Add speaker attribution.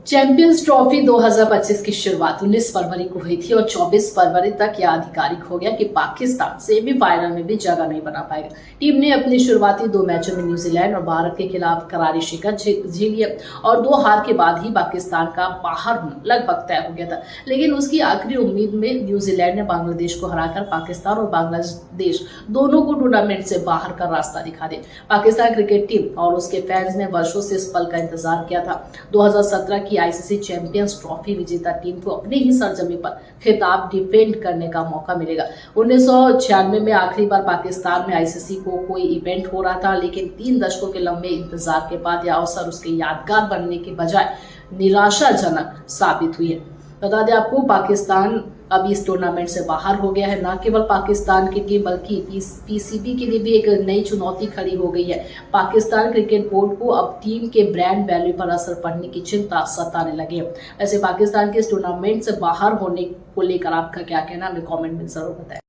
Speaker 1: Champions trophy 2025 की शुरुआत 19 फरवरी को हुई थी और 24 फरवरी तक यह आधिकारिक हो गया कि पाकिस्तान सेमीफाइनल में भी जगह नहीं बना पाएगा। टीम ने अपनी शुरुआती 2 मैचों में न्यूजीलैंड और भारत के खिलाफ करारी शिकस्त झेली और 2 हार के बाद ही पाकिस्तान का बाहर होना लगभग तय हो गया था। लेकिन उसकी आखिरी उम्मीद में न्यूजीलैंड ने बांग्लादेश को हराकर पाकिस्तान और बांग्लादेश दोनों को टूर्नामेंट से बाहर का रास्ता दिखा दिया। पाकिस्तान क्रिकेट टीम और उसके फैंस ने वर्षों से इस पल का इंतजार किया था। 2017 की आईसीसी चैंपियंस ट्रॉफी विजेता टीम को अपने ही सरजमी पर खिताब डिफेंड करने का मौका मिलेगा। 1996 में आखिरी बार पाकिस्तान में आईसीसी को कोई इवेंट हो रहा था, लेकिन 3 दशकों के लंबे इंतजार के बाद यह अवसर उसके यादगार बनने के बजाय निराशाजनक साबित हुई है। बता दें आपको, पाकिस्तान अभी इस टूर्नामेंट से बाहर हो गया है। न केवल पाकिस्तान के लिए बल्कि पीसीबी के लिए भी एक नई चुनौती खड़ी हो गई है। पाकिस्तान क्रिकेट बोर्ड को अब टीम के ब्रांड वैल्यू पर असर पड़ने की चिंता सताने लगी है। वैसे पाकिस्तान के इस टूर्नामेंट से बाहर होने को लेकर आपका क्या कहना है, हमें कमेंट में जरूर बताएं।